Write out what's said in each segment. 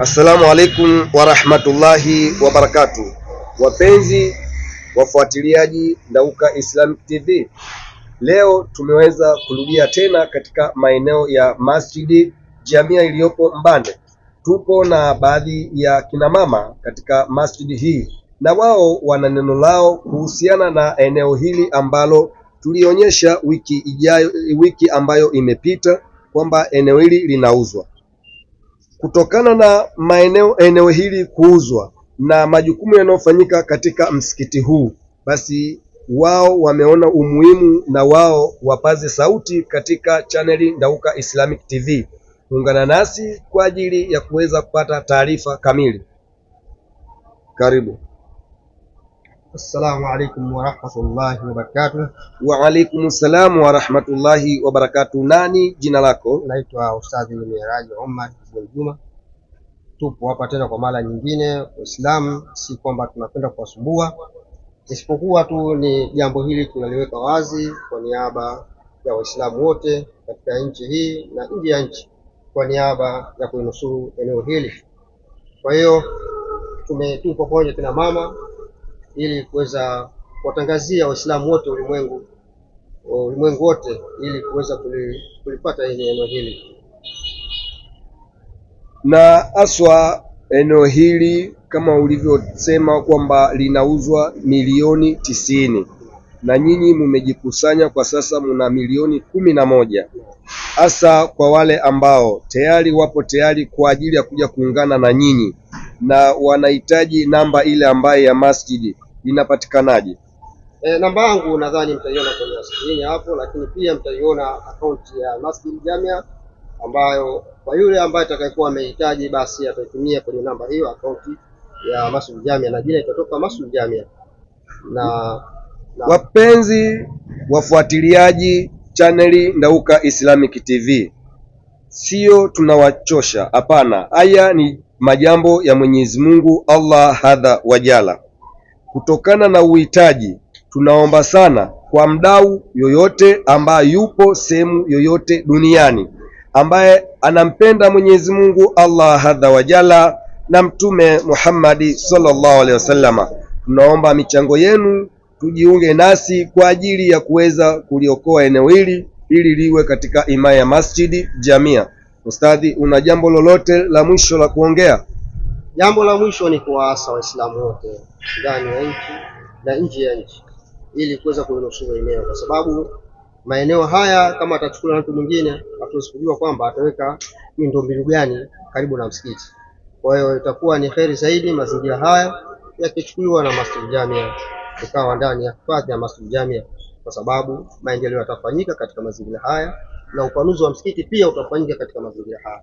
Assalamu alaikum warahmatullahi wabarakatuh. Wapenzi wafuatiliaji Ndauka Islamic TV, leo tumeweza kurudia tena katika maeneo ya Masjidi Jamia iliyopo Mbande. Tupo na baadhi ya kina mama katika masjidi hii, na wao wana neno lao kuhusiana na eneo hili ambalo tulionyesha wiki ambayo imepita kwamba eneo hili linauzwa. Kutokana na eneo hili kuuzwa na majukumu yanayofanyika katika msikiti huu, basi wao wameona umuhimu na wao wapaze sauti katika chaneli Ndauka Islamic TV. Ungana nasi kwa ajili ya kuweza kupata taarifa kamili. Karibu. Assalamu alaikum warahmatullahi wabarakatuh. Wa alaikum salam warahmatullahi wabarakatuh. Nani jina lako? Naitwa Ustadhi Miraji Omar Juma. Tupo hapa tena kwa mara nyingine. Waislamu si kwamba tunapenda kuwasumbua, isipokuwa tu ni jambo hili tunaliweka wazi kwa niaba ya Waislamu wote katika nchi hii na nje ya nchi, kwa niaba ya kuinusuru eneo hili. Kwa hiyo tupo pamoja tena mama, ili kuweza kuwatangazia Waislamu wote ulimwengu wote, ili kuweza kulipata eneo hili. Na aswa eneo hili kama ulivyosema kwamba linauzwa milioni 90, na nyinyi mumejikusanya kwa sasa muna milioni 11. Hasa kwa wale ambao tayari wapo tayari kwa ajili ya kuja kuungana na nyinyi na wanahitaji namba ile ambayo ya masjidi, inapatikanaje? Namba yangu nadhani mtaiona kwenye skrini hapo, lakini pia mtaiona akaunti ya Masjid Jamia, ambayo kwa yule ambaye atakayekuwa amehitaji basi ataitumia kwenye namba hiyo, akaunti ya Masjid Jamia, na jina itatoka Masjid Jamia. Na wapenzi wafuatiliaji chaneli Ndauka Islamic TV, sio tunawachosha, hapana. Haya ni majambo ya Mwenyezi Mungu Allah hadha wajala. Kutokana na uhitaji, tunaomba sana kwa mdau yoyote ambaye yupo sehemu yoyote duniani ambaye anampenda Mwenyezi Mungu Allah hadha wajala na Mtume Muhammad sallallahu alaihi wasallama, tunaomba michango yenu, tujiunge nasi kwa ajili ya kuweza kuliokoa eneo hili ili liwe katika himaya ya Masjidi Jamia. Ustadhi, una jambo lolote la mwisho la kuongea? Jambo la mwisho ni kuwaasa Waislamu wote ndani ya nchi na nje ya nchi, ili kuweza kunusuru eneo, kwa sababu maeneo haya kama atachukua mtu mwingine, hatuwezi kujua kwamba ataweka miundombinu gani karibu na msikiti. Kwa hiyo itakuwa ni kheri zaidi mazingira haya yakichukuliwa na Masjid Jamia, ikawa ndani ya hifadhi ya Masjid Jamia, kwa sababu maendeleo yatafanyika katika mazingira haya na upanuzi wa msikiti pia utafanyika katika mazingira haya.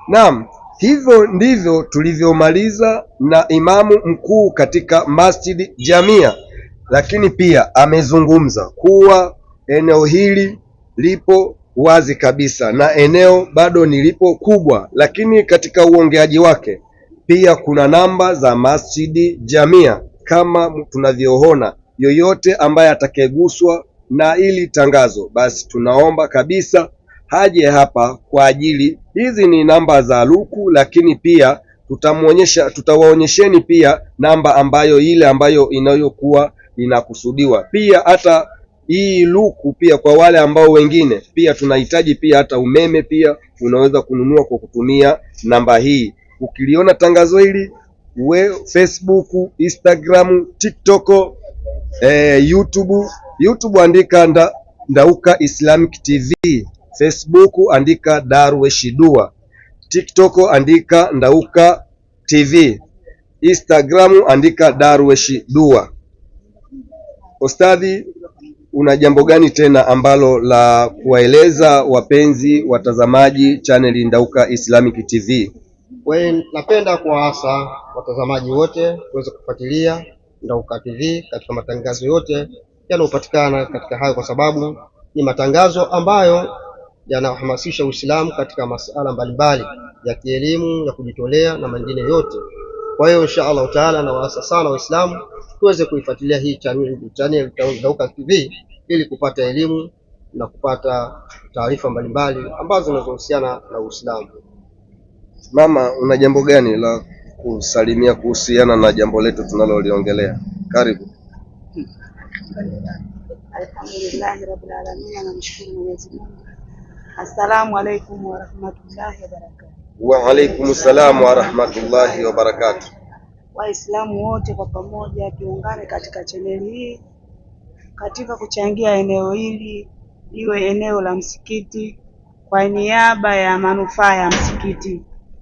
Naam, hivyo ndivyo tulivyomaliza na imamu mkuu katika Masjid Jamia, lakini pia amezungumza kuwa eneo hili lipo wazi kabisa na eneo bado nilipo kubwa, lakini katika uongeaji wake pia kuna namba za Masjid Jamia kama tunavyoona. Yoyote ambaye atakayeguswa na ili tangazo, basi tunaomba kabisa haje hapa kwa ajili, hizi ni namba za luku, lakini pia tutawaonyesheni pia namba ambayo ile ambayo inayokuwa inakusudiwa. Pia hata hii luku pia kwa wale ambao wengine pia tunahitaji pia hata umeme pia unaweza kununua kwa kutumia namba hii. Ukiliona tangazo hili Facebook, Instagram, TikTok, YouTube andika Ndauka Islamic TV, Facebook andika Darwesh Dua, TikTok andika Ndauka TV, Instagram andika Darwesh Dua. Ustadhi, una jambo gani tena ambalo la kuwaeleza wapenzi watazamaji chaneli Ndauka Islamic TV? Napenda kuwaasa watazamaji wote kuweza kufuatilia Ndauka TV katika matangazo yote yanayopatikana katika hayo, kwa sababu ni matangazo ambayo yanahamasisha Uislamu katika masuala mbalimbali ya kielimu, ya kujitolea na mengine yote. Kwa hiyo insha Allah taala nawaasa sana Waislamu tuweze kuifuatilia hii channel Ndauka TV ili kupata elimu na kupata taarifa mbalimbali ambazo zinazohusiana na Uislamu. Mama, una jambo gani la kusalimia kuhusiana na jambo letu tunaloliongelea? Karibu. Alhamdulillahi rabbil alamin, namshukuru Mwenyezi Mungu. Assalamu alaikum wa rahmatullahi wa barakatuh. Wa alaikum salam wa rahmatullahi wa barakatuh. Waislamu wote kwa pamoja tuungane katika chaneli hii katika kuchangia eneo hili liwe eneo la msikiti kwa niaba ya manufaa ya msikiti.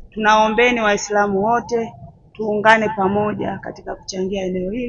Tunaombeni Waislamu wote tuungane pamoja katika kuchangia eneo hili.